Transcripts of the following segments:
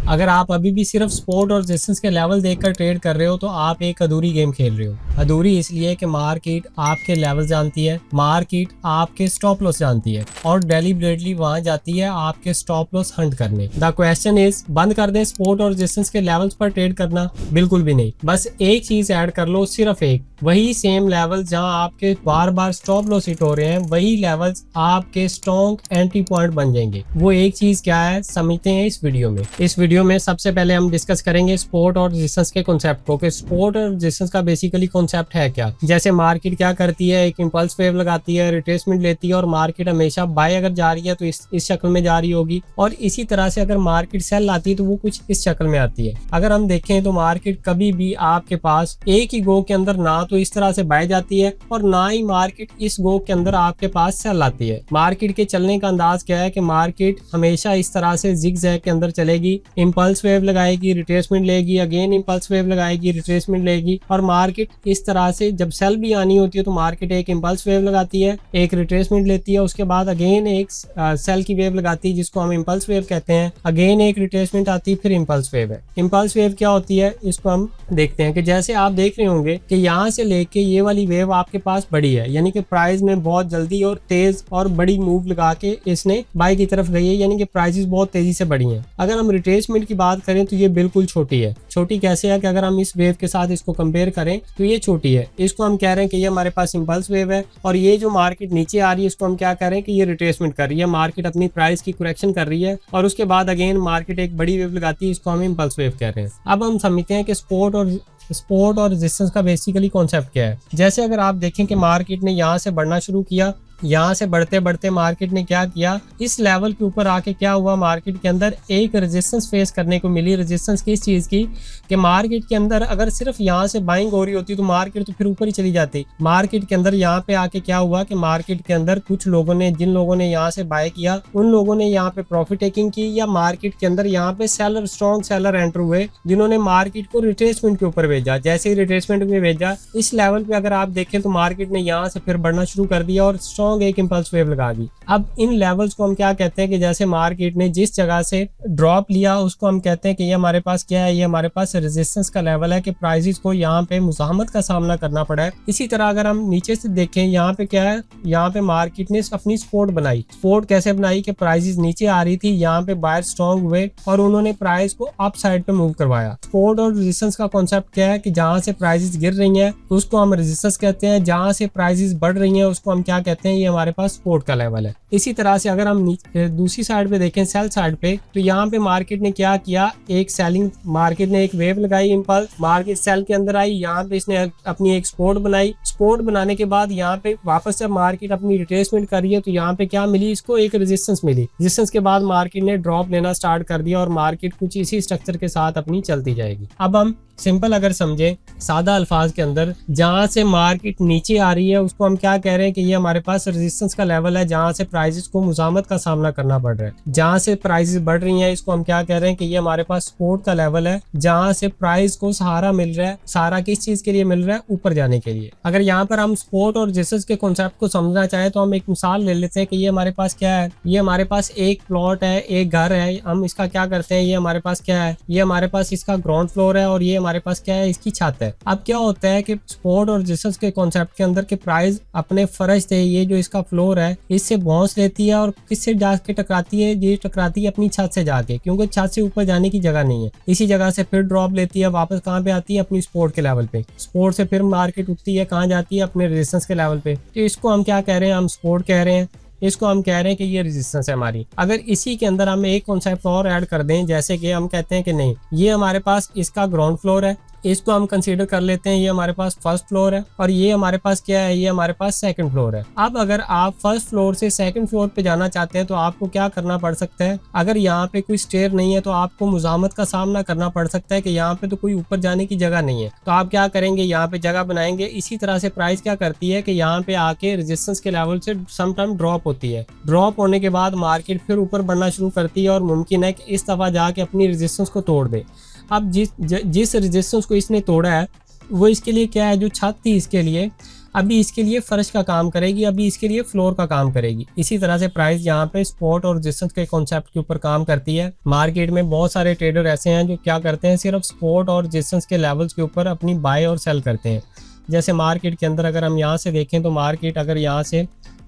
अगर आप अभी भी सिर्फ सपोर्ट और रेजिस्टेंस के लेवल देखकर ट्रेड कर रहे हो तो आप एक अधूरी गेम खेल रहे हो। अधूरी इसलिए कि मार्केट आपके लेवल जानती है, मार्केट आपके स्टॉप लॉस जानती है और डेलिबरेटली वहां जाती है आपके स्टॉप लॉस हंट करने। द क्वेश्चन इज, बंद कर दें सपोर्ट और रेजिस्टेंस के लेवल्स पर ट्रेड करना? बिल्कुल भी नहीं। बस एक चीज ऐड कर लो, सिर्फ एक, वही सेम लेवल जहां आपके बार बार स्टॉप लॉस हिट हो रहे हैं, वही लेवल्स आपके स्ट्रॉन्ग एंट्री पॉइंट बन जाएंगे। वो एक चीज क्या है समझते हैं इस वीडियो में। इस वीडियो में सबसे पहले हम डिस्कस करेंगे सपोर्ट और रेजिस्टेंस के कॉन्सेप्ट को, कि सपोर्ट और रेजिस्टेंस का बेसिकली कॉन्सेप्ट है क्या। जैसे मार्केट क्या करती है, एक इंपल्स वेव लगाती है, रिट्रेसमेंट लेती है और मार्केट हमेशा बाय अगर जा रही है तो इस शक्ल में जा रही होगी, और इसी तरह से अगर मार्केट सेल आती है तो वो कुछ इस शक्ल में आती है। अगर हम देखें तो मार्केट कभी भी आपके पास एक ही गो के अंदर ना तो इस तरह से बाय जाती है और ना ही मार्केट इस गो के अंदर आपके पास सेल आती है। मार्केट के चलने का अंदाज क्या है कि मार्केट हमेशा इस तरह से जिगजैग के अंदर चलेगी, इंपल्स वेव लगाएगी, रिट्रेसमेंट लेगी, अगेन इंपल्स वेव लगाएगी, रिट्रेसमेंट लेगी, और मार्केट इस तरह से जब सेल भी आनी होती है तो मार्केट एक इंपल्स वेव लगाती है, एक रिट्रेसमेंट लेती है, उसके बाद अगेन एक सेल की वेव लगाती है जिसको हम इंपल्स वेव कहते हैं, अगेन एक रिट्रेसमेंट आती है, फिर इंपल्स वेव है। इंपल्स वेव क्या होती है इसको हम देखते हैं कि जैसे आप देख रहे होंगे कि यहाँ से लेके ये वाली वेव आपके पास बड़ी है, यानी कि प्राइस में बहुत जल्दी और तेज और बड़ी मूव लगा के इसने बाय की तरफ गई है, यानी कि प्राइसेस बहुत तेजी से बढ़ी हैं। अगर हम रिट्रेसमेंट की बात करें तो ये बिल्कुल छोटी है। छोटी कैसे है कि अगर हम इस वेव के साथ इसको कंपेयर करें तो ये छोटी है। इसको हम कह रहे हैं कि ये हमारे पास इंपल्स वेव है, और ये जो मार्केट नीचे आ रही है इसको हम क्या कह रहे हैं कि ये रिट्रेसमेंट कर रही है, मार्केट अपनी प्राइस की करेक्शन कर रही है और उसके बाद अगेन मार्केट एक बड़ी वेव लगाती है, इसको हम इंपल्स वेव कह रहे हैं। अब हम समझते हैं कि सपोर्ट और रेजिस्टेंस का बेसिकली कॉन्सेप्ट क्या है। जैसे अगर आप देखें कि मार्केट ने यहाँ से बढ़ना शुरू किया, यहाँ से बढ़ते बढ़ते मार्केट ने क्या किया, इस लेवल के ऊपर आके क्या हुआ, मार्केट के अंदर एक रेजिस्टेंस फेस करने को मिली। रेजिस्टेंस किस चीज की, कि मार्केट के अंदर अगर सिर्फ यहाँ से बाइंग हो रही होती तो मार्केट तो फिर ऊपर ही चली जाती। मार्केट के अंदर यहाँ पे आके क्या हुआ कि मार्केट के अंदर कुछ लोगों ने, जिन लोगों ने यहाँ से बाय किया, उन लोगों ने यहाँ पे प्रॉफिट टेकिंग की, या मार्केट के अंदर यहाँ पे सेलर, स्ट्रॉन्ग सेलर एंटर हुए जिन्होंने मार्केट को रिट्रेसमेंट के ऊपर भेजा। जैसे ही रिट्रेसमेंट में भेजा, इस लेवल पे अगर आप देखें तो मार्केट ने यहाँ से फिर बढ़ना शुरू कर दिया और एक इंपल्स वेव लगा दी। अब इन लेवल्स को हम क्या कहते हैं कि जैसे मार्केट ने जिस जगह से ड्रॉप लिया उसको हम कहते हैं कि ये हमारे पास क्या है, ये हमारे पास रेजिस्टेंस का लेवल है कि प्राइसेस को यहाँ पे मुज़ाहमत का सामना करना पड़ा है। इसी तरह अगर हम नीचे से देखें, यहाँ पे क्या है, यहाँ पे मार्केट ने अपनी सपोर्ट बनाई। सपोर्ट कैसे बनाई कि प्राइसेस नीचे आ रही थी, यहाँ पे बायर स्ट्रॉन्ग हुए और उन्होंने प्राइस को अप साइड पे मूव करवाया। सपोर्ट और रेजिस्टेंस का कॉन्सेप्ट क्या है कि जहाँ से प्राइसेस गिर रही हैं उसको हम रेजिस्टेंस कहते हैं, जहाँ से प्राइसेस बढ़ रही हैं उसको हम क्या कहते हैं, ये हमारे पास सपोर्ट का लेवल है। इसी तरह से अगर हम दूसरी साइड पे देखें, सेल साइड पे, तो यहाँ पे मार्केट ने क्या किया, एक सेलिंग, मार्केट ने एक वेव लगाई, इंपल्स, मार्केट सेल के अंदर आई, यहाँ पे इसने अपनी एक सपोर्ट बनाई। सपोर्ट बनाने के बाद यहाँ पे वापस जब मार्केट अपनी रिट्रेसमेंट कर रही है तो यहाँ पे क्या मिली, इसको एक रेजिस्टेंस मिली। रेजिस्टेंस के बाद मार्केट ने ड्रॉप लेना स्टार्ट कर दिया और मार्केट कुछ इसी स्ट्रक्चर के साथ अपनी चलती जाएगी। अब हम सिंपल अगर समझे सादा अल्फाज के अंदर, जहां से मार्केट नीचे आ रही है उसको हम क्या कह रहे हैं कि ये हमारे पास रेजिस्टेंस का लेवल है, जहां से प्राइसेस को मुज़ाहमत का सामना करना पड़ रहा है। जहां से प्राइसेस बढ़ रही हैं इसको हम क्या कह रहे हैं कि ये हमारे पास सपोर्ट का लेवल है, जहां से प्राइस को सहारा मिल रहा है। सहारा किस चीज के लिए मिल रहा है, ऊपर जाने के लिए। अगर यहाँ पर हम सपोर्ट और रेजिस्टेंस के कॉन्सेप्ट को समझना चाहे तो हम एक मिसाल ले लेते हैं कि ये हमारे पास क्या है, ये हमारे पास एक प्लॉट है, एक घर है। हम इसका क्या करते हैं, ये हमारे पास क्या है, ये हमारे पास इसका ग्राउंड फ्लोर है और ये हमारे पास क्या है, इसकी छत है। अब क्या होता है कि सपोर्ट और रेजिस्टेंस के कॉन्सेप्ट के अंदर के प्राइस अपने फर्श से, ये जो इसका फ्लोर है इससे बाउंस लेती है और किससे जाके टकराती है, ये टकराती है अपनी छत से जाके, क्योंकि छत से ऊपर जाने की जगह नहीं है। इसी जगह से फिर ड्रॉप लेती है, वापस कहाँ पे आती है, अपनी सपोर्ट के लेवल पे। सपोर्ट से फिर मार्केट उठती है, कहाँ जाती है, अपने रेजिस्टेंस के लेवल पे। तो इसको हम क्या कह रहे हैं, हम सपोर्ट कह रहे हैं, इसको हम कह रहे हैं कि ये रेजिस्टेंस है हमारी। अगर इसी के अंदर हम एक कॉन्सेप्ट और ऐड कर दें, जैसे कि हम कहते हैं कि नहीं, ये हमारे पास इसका ग्राउंड फ्लोर है, इसको हम कंसीडर कर लेते हैं ये हमारे पास फर्स्ट फ्लोर है, और ये हमारे पास क्या है, ये हमारे पास सेकंड फ्लोर है। अब अगर आप फर्स्ट फ्लोर से सेकंड फ्लोर पे जाना चाहते हैं तो आपको क्या करना पड़ सकता है, अगर यहाँ पे कोई स्टेयर नहीं है तो आपको मुज़ाहमत का सामना करना पड़ सकता है कि यहाँ पे तो कोई ऊपर जाने की जगह नहीं है। तो आप क्या करेंगे, यहाँ पे जगह बनाएंगे। इसी तरह से प्राइस क्या करती है कि यहाँ पे आके रेजिस्टेंस के लेवल से समटाइम ड्रॉप होती है। ड्रॉप होने के बाद मार्केट फिर ऊपर बढ़ना शुरू करती है और मुमकिन है कि इस दफा जाके अपनी रेजिस्टेंस को तोड़ दे। अब जिस रेजिस्टेंस को इसने तोड़ा है वो इसके लिए क्या है, जो छत थी इसके लिए, अभी इसके लिए फर्श का काम करेगी, अभी इसके लिए फ्लोर का काम करेगी। इसी तरह से प्राइस यहाँ पे सपोर्ट और रेजिस्टेंस के कॉन्सेप्ट के ऊपर काम करती है। मार्केट में बहुत सारे ट्रेडर ऐसे हैं जो क्या करते हैं, सिर्फ सपोर्ट और रेजिस्टेंस के लेवल्स के ऊपर अपनी बाय और सेल करते हैं। जैसे मार्केट के अंदर अगर हम यहाँ से देखें तो मार्केट अगर यहाँ से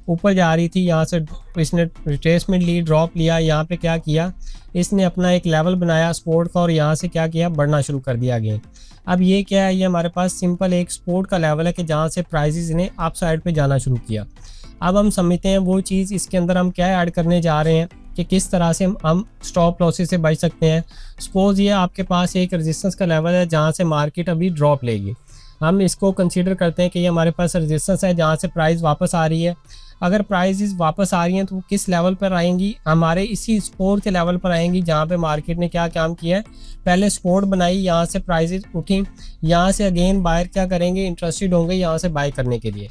ऊपर जा रही थी, यहाँ से इसने रिट्रेसमेंट ली, ड्रॉप लिया, यहाँ पे क्या किया, इसने अपना एक लेवल बनाया सपोर्ट का और यहाँ से क्या किया, बढ़ना शुरू कर दिया अगेन। अब ये क्या है, ये हमारे पास सिंपल एक सपोर्ट का लेवल है कि जहाँ से प्राइसेस ने अप साइड पे जाना शुरू किया। अब हम समझते हैं वो चीज़, इसके अंदर हम क्या ऐड करने जा रहे हैं कि किस तरह से हम स्टॉप लॉसेस से बच सकते हैं। सपोज ये आपके पास एक रेजिस्टेंस का लेवल है जहाँ से मार्केट अभी ड्रॉप लेगी, हम इसको कंसीडर करते हैं कि ये हमारे पास रेजिस्टेंस है जहाँ से प्राइस वापस आ रही है। अगर प्राइसेस वापस आ रही हैं तो वो किस लेवल पर आएंगी, हमारे इसी सपोर्ट के लेवल पर आएंगी जहाँ पे मार्केट ने क्या काम किया है, पहले सपोर्ट बनाई, यहाँ से प्राइसेस उठी, यहाँ से अगेन बायर क्या करेंगे, इंटरेस्टेड होंगे यहाँ से बाय करने के लिए।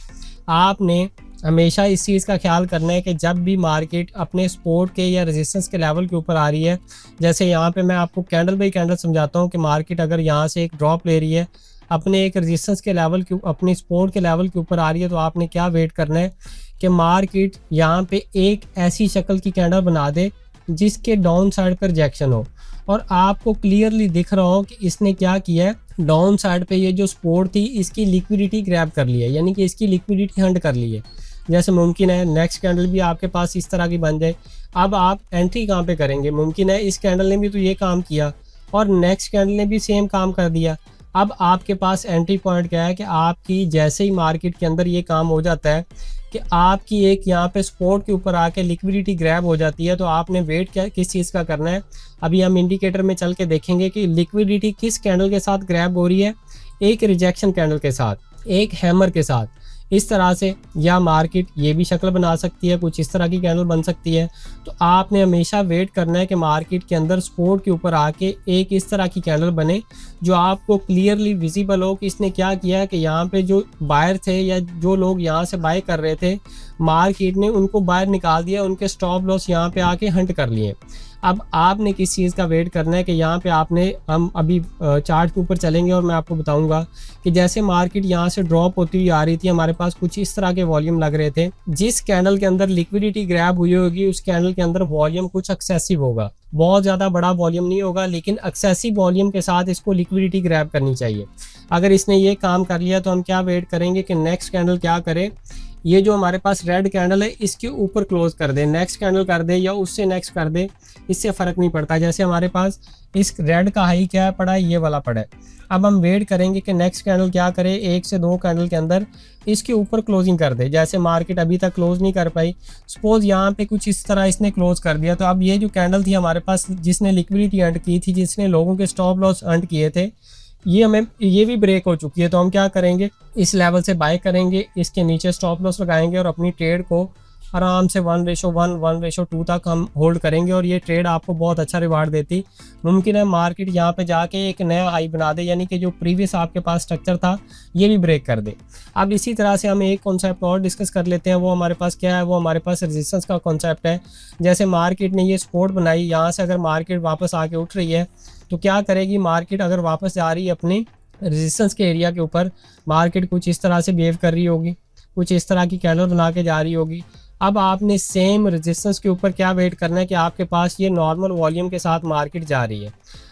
आपने हमेशा इस चीज़ का ख्याल करना है कि जब भी मार्केट अपने सपोर्ट के या रेजिस्टेंस के लेवल के ऊपर आ रही है, जैसे यहाँ पे मैं आपको कैंडल बाई कैंडल समझाता हूँ कि मार्केट अगर यहाँ से एक ड्रॉप ले रही है, अपने एक रेजिस्टेंस के लेवल के, अपने सपोर्ट के लेवल के ऊपर आ रही है, तो आपने क्या वेट करना है कि मार्केट यहाँ पे एक ऐसी शक्ल की कैंडल बना दे जिसके डाउन साइड पर रिजेक्शन हो और आपको क्लियरली दिख रहा हो कि इसने क्या किया है, डाउन साइड पे ये जो सपोर्ट थी इसकी लिक्विडिटी ग्रैब कर ली है, यानी कि इसकी लिक्विडिटी हंट कर ली है। जैसे मुमकिन है नेक्स्ट कैंडल भी आपके पास इस तरह की बन जाए। अब आप एंट्री कहाँ पे करेंगे, मुमकिन है इस कैंडल ने भी तो ये काम किया और नेक्स्ट कैंडल ने भी सेम काम कर दिया। अब आपके पास एंट्री पॉइंट क्या है कि आपकी जैसे ही मार्केट के अंदर ये काम हो जाता है कि आपकी एक यहाँ पे सपोर्ट के ऊपर आके लिक्विडिटी ग्रैब हो जाती है, तो आपने वेट क्या किस चीज़ का करना है। अभी हम इंडिकेटर में चल के देखेंगे कि लिक्विडिटी किस कैंडल के साथ ग्रैब हो रही है, एक रिजेक्शन कैंडल के साथ, एक हैमर के साथ, इस तरह से। या मार्केट ये भी शक्ल बना सकती है, कुछ इस तरह की कैंडल बन सकती है। तो आपने हमेशा वेट करना है कि मार्केट के अंदर सपोर्ट के ऊपर आके एक इस तरह की कैंडल बने जो आपको क्लियरली विजिबल हो कि इसने क्या किया कि यहाँ पे जो बायर थे या जो लोग यहाँ से बाय कर रहे थे, मार्केट ने उनको बाहर निकाल दिया, उनके स्टॉप लॉस यहाँ पे आके हंट कर लिए। अब आपने किस चीज़ का वेट करना है कि यहाँ पे आपने, हम अभी चार्ट के ऊपर चलेंगे और मैं आपको बताऊंगा कि जैसे मार्केट यहाँ से ड्रॉप होती हुई आ रही थी, हमारे पास कुछ इस तरह के वॉल्यूम लग रहे थे। जिस कैंडल के अंदर लिक्विडिटी ग्रैब हुई होगी उस कैंडल के अंदर वॉल्यूम कुछ एक्सेसिव होगा, बहुत ज़्यादा बड़ा वॉल्यूम नहीं होगा, लेकिन एक्सेसिव वॉल्यूम के साथ इसको लिक्विडिटी ग्रैब करनी चाहिए। अगर इसने ये काम कर लिया तो हम क्या वेट करेंगे कि नेक्स्ट कैंडल क्या करे, ये जो हमारे पास रेड कैंडल है इसके ऊपर क्लोज कर दे, नेक्स्ट कैंडल कर दे या उससे नेक्स्ट कर दे, इससे फ़र्क नहीं पड़ता। जैसे हमारे पास इस रेड का हाई क्या पड़ा है, ये वाला पड़ा है। अब हम वेट करेंगे कि नेक्स्ट कैंडल क्या करे, 1 से 2 कैंडल के अंदर इसके ऊपर क्लोजिंग कर दे। जैसे मार्केट अभी तक क्लोज नहीं कर पाई, सपोज यहाँ पे कुछ इस तरह इसने क्लोज कर दिया, तो अब ये जो कैंडल थी हमारे पास जिसने लिक्विडिटी अर्न की थी, जिसने लोगों के स्टॉप लॉस अर्न किए थे, ये भी ब्रेक हो चुकी है। तो हम क्या करेंगे, इस लेवल से बाय करेंगे, इसके नीचे स्टॉप लॉस लगाएंगे और अपनी ट्रेड को आराम से 1:1, 1:2 तक हम होल्ड करेंगे और ये ट्रेड आपको बहुत अच्छा रिवार्ड देती। मुमकिन है मार्केट यहाँ पे जाके एक नया हाई बना दे, यानी कि जो प्रीवियस आपके पास स्ट्रक्चर था ये भी ब्रेक कर दे। अब इसी तरह से हम एक कॉन्सेप्ट और डिस्कस कर लेते हैं, वो हमारे पास क्या है, वो हमारे पास रेजिस्टेंस का कॉन्सेप्ट है। जैसे मार्केट ने ये सपोर्ट बनाई, यहाँ से अगर मार्केट वापस आके उठ रही है तो क्या करेगी, मार्केट अगर वापस जा रही है अपने रेजिस्टेंस के एरिया के ऊपर, मार्केट कुछ इस तरह से बिहेव कर रही होगी, कुछ इस तरह की कैंडल बना के जा रही होगी। अब आपने सेम रेजिस्टेंस के ऊपर क्या वेट करना है कि आपके पास ये नॉर्मल वॉल्यूम के साथ मार्केट जा रही है।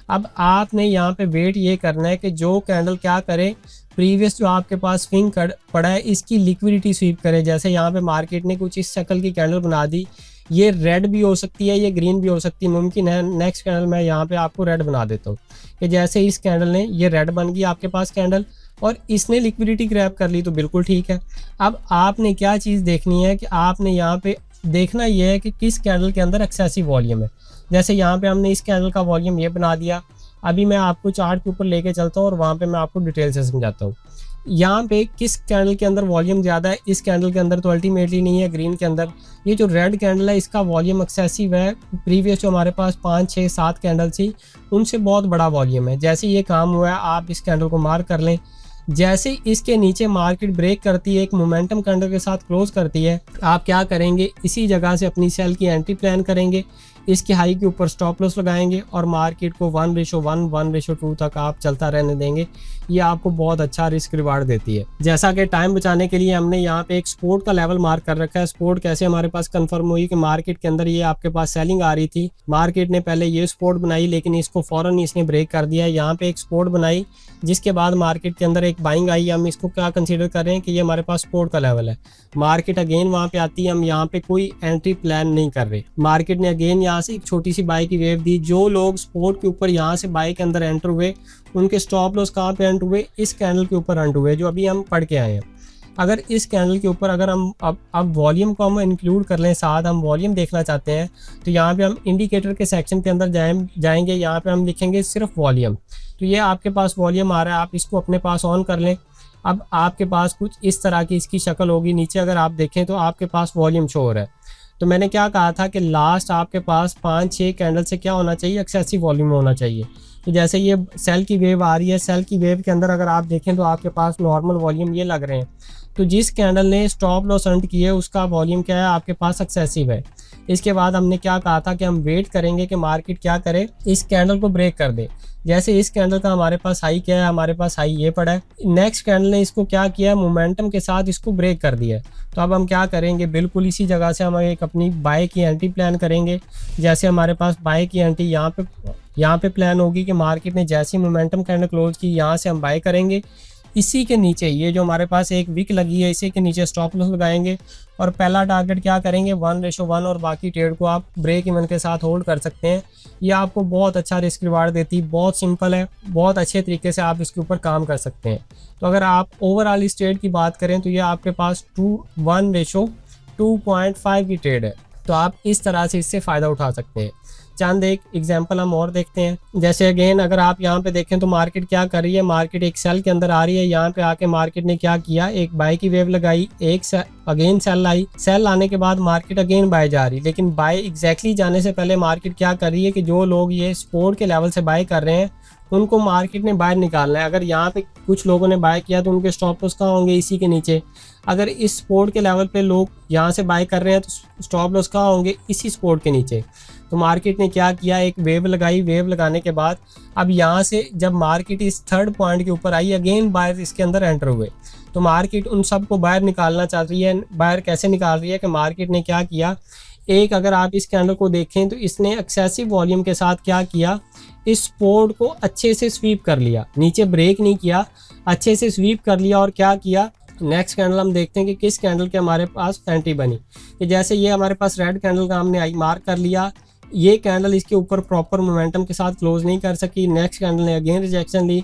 अब आपने यहाँ पे वेट ये करना है कि जो कैंडल क्या करे, प्रीवियस जो आपके पास स्विंग पड़ा है इसकी लिक्विडिटी स्वीप करे। जैसे यहाँ पे मार्केट ने कुछ इस शक्ल की कैंडल बना दी, ये रेड भी हो सकती है, ये ग्रीन भी हो सकती है। मुमकिन है नेक्स्ट कैंडल मैं यहाँ पे आपको रेड बना देता हूँ कि जैसे इस कैंडल ने ये रेड बन गई आपके पास कैंडल और इसने लिक्विडिटी ग्रैब कर ली, तो बिल्कुल ठीक है। अब आपने क्या चीज़ देखनी है कि आपने यहाँ पे देखना ये है कि किस कैंडल के अंदर एक्सेसिव वॉल्यूम है। जैसे यहाँ पे हमने इस कैंडल का वॉल्यूम ये बना दिया। अभी मैं आपको चार्ट के ऊपर लेके चलता हूँ और वहाँ पे मैं आपको डिटेल से समझाता हूँ यहाँ पे किस कैंडल के अंदर वॉल्यूम ज़्यादा है। इस कैंडल के अंदर तो अल्टीमेटली नहीं है, ग्रीन के अंदर ये जो रेड कैंडल है इसका वॉल्यूम एक्सेसिव है। प्रीवियस जो हमारे पास 5, 6, 7 कैंडल थी उनसे बहुत बड़ा वॉल्यूम है। जैसे ये काम हुआ है आप इस कैंडल को मार्क कर लें। जैसे इसके नीचे मार्केट ब्रेक करती है, एक मोमेंटम कैंडल के साथ क्लोज करती है, आप क्या करेंगे, इसी जगह से अपनी सेल की एंट्री प्लान करेंगे। इसके हाई के ऊपर स्टॉप लॉस लगाएंगे और मार्केट को 1:1, 1:2 तक आप चलता रहने देंगे। ये आपको बहुत अच्छा रिस्क रिवार्ड देती है। जैसा कि टाइम बचाने के लिए हमने यहाँ पे एक सपोर्ट का लेवल मार्क कर रखा है। सपोर्ट कैसे हमारे पास कंफर्म हुई कि मार्केट के अंदर ये आपके पास सेलिंग आ रही थी, मार्केट ने पहले ये सपोर्ट बनाई लेकिन इसको फौरन इसने ब्रेक कर दिया। यहाँ पे एक सपोर्ट बनाई जिसके बाद मार्केट के अंदर एक बाइंग आई। हम इसको क्या कंसीडर कर रहे हैं कि ये हमारे पास सपोर्ट का लेवल है। मार्केट अगेन वहाँ पे आती है, हम यहाँ पे कोई एंट्री प्लान नहीं कर रहे। मार्केट ने अगेन यहाँ से एक छोटी सी बाई की वेव दी। जो लोग सपोर्ट के ऊपर यहाँ से बाई के अंदर एंटर हुए उनके स्टॉप लॉस कहाँ पे एंटर हुए, इस कैंडल के ऊपर एंटर हुए जो अभी हम पढ़ के आए हैं। अगर इस कैंडल के ऊपर अगर हम अब वॉल्यूम को हम इंक्लूड कर लें, साथ हम वॉल्यूम देखना चाहते हैं, तो यहाँ पे हम इंडिकेटर के सेक्शन के अंदर जाएंगे। यहाँ पे हम लिखेंगे सिर्फ वॉल्यूम। तो ये आपके पास वॉल्यूम आ रहा है, आप इसको अपने पास ऑन कर लें। अब आपके पास कुछ इस तरह की इसकी शक्ल होगी। नीचे अगर आप देखें तो आपके पास वॉल्यूम शो हो रहा है। तो मैंने क्या कहा था कि लास्ट आपके पास 5-6 कैंडल से क्या होना चाहिए, एक्सेसिव वॉल्यूम होना चाहिए। तो जैसे ये सेल की वेव आ रही है, सेल की वेव के अंदर अगर आप देखें तो आपके पास नॉर्मल वॉल्यूम ये लग रहे हैं। तो जिस कैंडल ने स्टॉप लॉस अर्न किए उसका वॉल्यूम क्या है, आपके पास एक्सेसिव है। इसके बाद हमने क्या कहा था कि हम वेट करेंगे कि मार्केट क्या करे, इस कैंडल को ब्रेक कर दे। जैसे इस कैंडल का हमारे पास हाई क्या है, हमारे पास हाई ये पड़ा है। नेक्स्ट कैंडल ने इसको क्या किया, मोमेंटम के साथ इसको ब्रेक कर दिया। तो अब हम क्या करेंगे, बिल्कुल इसी जगह से हम एक अपनी बाय की एंट्री प्लान करेंगे। जैसे हमारे पास बाय की एंट्री यहाँ पे प्लान होगी कि मार्केट ने जैसी मोमेंटम कैंडल क्लोज की, यहाँ से हम बाय करेंगे। इसी के नीचे ये जो हमारे पास एक विक लगी है, इसी के नीचे स्टॉप लॉस लगाएंगे और पहला टारगेट क्या करेंगे 1:1 और बाकी ट्रेड को आप ब्रेक इवन के साथ होल्ड कर सकते हैं। ये आपको बहुत अच्छा रिस्क रिवार्ड देती है, बहुत सिंपल है, बहुत अच्छे तरीके से आप इसके ऊपर काम कर सकते हैं। तो अगर आप ओवरऑल इस ट्रेड की बात करें तो ये आपके पास 1:2.5 की ट्रेड है। तो आप इस तरह से इससे फ़ायदा उठा सकते हैं। चंद एक एग्जांपल हम और देखते हैं। जैसे अगेन अगर आप यहाँ पे देखें तो मार्केट क्या कर रही है, मार्केट एक सेल के अंदर आ रही है। यहाँ पे आके मार्केट ने क्या किया, एक बाय की वेव लगाई, एक अगेन सेल आई। सेल आने के बाद मार्केट अगेन बाय जा रही है, लेकिन बाय एग्जैक्टली जाने से पहले मार्केट क्या कर रही है कि जो लोग ये सपोर्ट के लेवल से बाय कर रहे हैं उनको मार्केट ने बाहर निकालना है। अगर यहाँ पे कुछ लोगों ने बाय किया तो उनके स्टॉप लॉस कहाँ होंगे, इसी के नीचे। अगर इस सपोर्ट के लेवल पे लोग यहाँ से बाय कर रहे हैं तो स्टॉप लॉस कहाँ होंगे, इसी सपोर्ट के नीचे। तो मार्केट ने क्या किया, एक वेव लगाई। वेव लगाने के बाद अब यहाँ से जब मार्केट इस थर्ड पॉइंट के ऊपर आई, अगेन बायर इसके अंदर एंटर हुए। तो मार्केट उन सबको बाहर निकालना चाह रही है। बाहर कैसे निकाल रही है कि मार्केट ने क्या किया, एक अगर आप इस कैंडल को देखें तो इसने एक्सेसिव वॉल्यूम के साथ क्या किया, इस सपोर्ट को अच्छे से स्वीप कर लिया, नीचे ब्रेक नहीं किया, अच्छे से स्वीप कर लिया। और क्या किया, नेक्स्ट कैंडल हम देखते हैं कि किस कैंडल के हमारे पास एंट्री बनी। कि जैसे ये हमारे पास रेड कैंडल का हमने आई मार्क कर लिया, ये कैंडल इसके ऊपर प्रॉपर मोमेंटम के साथ क्लोज नहीं कर सकी। नेक्स्ट कैंडल ने अगेन रिजेक्शन ली।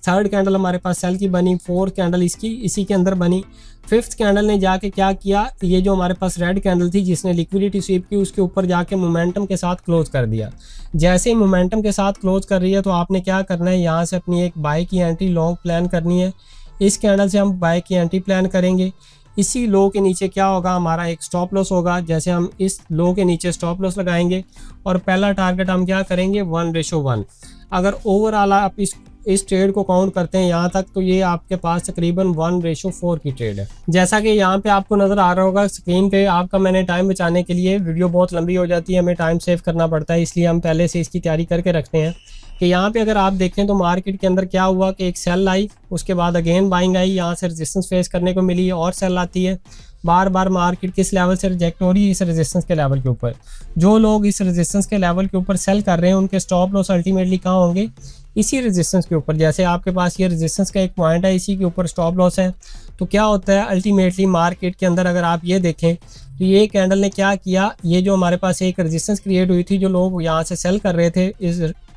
थर्ड कैंडल हमारे पास सेल की बनी, फोर्थ कैंडल इसकी इसी के अंदर बनी। फिफ्थ कैंडल ने जाके क्या किया, ये जो हमारे पास रेड कैंडल थी जिसने लिक्विडिटी स्वीप की, उसके ऊपर जाके मोमेंटम के साथ क्लोज कर दिया। जैसे ही मोमेंटम के साथ क्लोज कर रही है तो आपने क्या करना है, यहाँ से अपनी एक बाय की एंट्री लॉन्ग प्लान करनी है। इस कैंडल से हम बाय की एंट्री प्लान करेंगे। इसी लो के नीचे क्या होगा, हमारा एक स्टॉप लॉस होगा। जैसे हम इस लो के नीचे स्टॉप लॉस लगाएंगे और पहला टारगेट हम क्या करेंगे 1:1। अगर ओवरऑल आप इस ट्रेड को काउंट करते हैं यहाँ तक तो ये आपके पास तकरीबन 1:4 की ट्रेड है। जैसा कि यहाँ पे आपको नज़र आ रहा होगा स्क्रीन पे, आपका मैंने टाइम बचाने के लिए, वीडियो बहुत लंबी हो जाती है, हमें टाइम सेव करना पड़ता है, इसलिए हम पहले से इसकी तैयारी करके रखते हैं। कि यहाँ पे अगर आप देखें तो मार्केट के अंदर क्या हुआ कि एक सेल आई, उसके बाद अगेन बाइंग आई, यहाँ से रेजिस्टेंस फेस करने को मिली और सेल आती है। बार बार मार्केट किस लेवल से रिजेक्ट हो रही है, इस रेजिस्टेंस के लेवल के ऊपर। जो लोग इस रेजिस्टेंस के लेवल के ऊपर सेल कर रहे हैं उनके स्टॉप लॉस अल्टीमेटली कहाँ होंगे, इसी रेजिस्टेंस के ऊपर। जैसे आपके पास ये रेजिस्टेंस का एक पॉइंट है, इसी के ऊपर स्टॉप लॉस है। तो क्या होता है अल्टीमेटली मार्केट के अंदर अगर आप ये देखें तो ये कैंडल ने क्या किया, ये जो हमारे पास एक रेजिस्टेंस क्रिएट हुई थी, जो लोग यहाँ से सेल कर रहे थे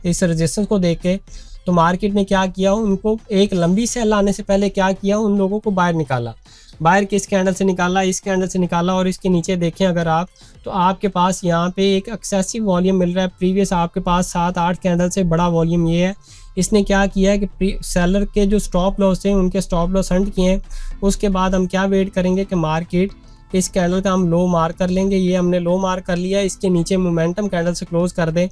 इस रेजिस्टेंस को देख के, तो मार्केट ने क्या किया, उनको एक लंबी सेल आने से पहले क्या किया, उन लोगों को बाहर निकाला। बाहर किस कैंडल से निकाला, इस कैंडल से निकाला। और इसके नीचे देखें अगर आप तो आपके पास यहाँ पे एक एक्सेसिव वॉल्यूम मिल रहा है। प्रीवियस आपके पास 7-8 कैंडल से बड़ा वॉल्यूम ये है। इसने क्या किया है कि सेलर के जो स्टॉप लॉस थे उनके स्टॉप लॉस हंट किए हैं। उसके बाद हम क्या वेट करेंगे कि मार्केट इस कैंडल का हम लो मार्क कर लेंगे। ये हमने लो मार्क कर लिया, इसके नीचे मोमेंटम कैंडल से क्लोज कर दें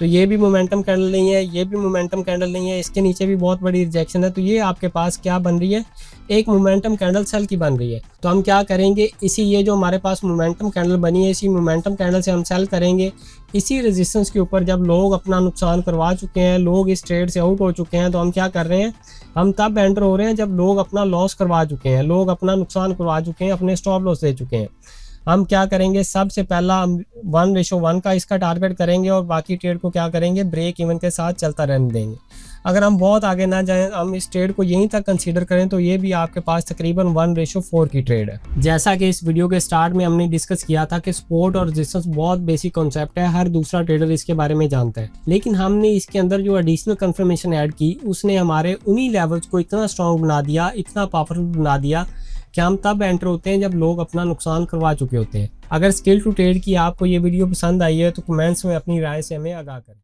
तो ये भी मोमेंटम कैंडल नहीं है, ये भी मोमेंटम कैंडल नहीं है, इसके नीचे भी बहुत बड़ी रिजेक्शन है। तो ये आपके पास क्या बन रही है, एक मोमेंटम कैंडल सेल की बन रही है। तो हम क्या करेंगे, इसी ये जो हमारे पास मोमेंटम कैंडल बनी है, इसी मोमेंटम कैंडल से हम सेल करेंगे। इसी रेजिस्टेंस के ऊपर जब लोग अपना नुकसान करवा चुके हैं, लोग इस ट्रेड से आउट हो चुके हैं, तो हम क्या कर रहे हैं, हम तब एंटर हो रहे हैं जब लोग अपना लॉस करवा चुके हैं, लोग अपना नुकसान करवा चुके हैं, अपने स्टॉप लॉस दे चुके हैं। हम क्या करेंगे, सबसे पहला हम 1:1 का इसका टारगेट करेंगे और बाकी ट्रेड को क्या करेंगे, ब्रेक इवन के साथ चलता रहने देंगे। अगर हम बहुत आगे ना जाएं, हम इस ट्रेड को यहीं तक कंसीडर करें, तो ये भी आपके पास तकरीबन 1:4 की ट्रेड है। जैसा कि इस वीडियो के स्टार्ट में हमने डिस्कस किया था कि सपोर्ट और रेजिस्टेंस बहुत बेसिक कॉन्सेप्ट है, हर दूसरा ट्रेडर इसके बारे में जानता है। लेकिन हमने इसके अंदर जो एडिशनल कंफर्मेशन ऐड की, उसने हमारे उन्हीं लेवल्स को इतना स्ट्रॉन्ग बना दिया, इतना पावरफुल बना दिया कि हम तब एंटर होते हैं जब लोग अपना नुकसान करवा चुके होते हैं। अगर स्किल टू ट्रेड की आपको ये वीडियो पसंद आई है तो कमेंट्स में अपनी राय से हमें आगाह करें।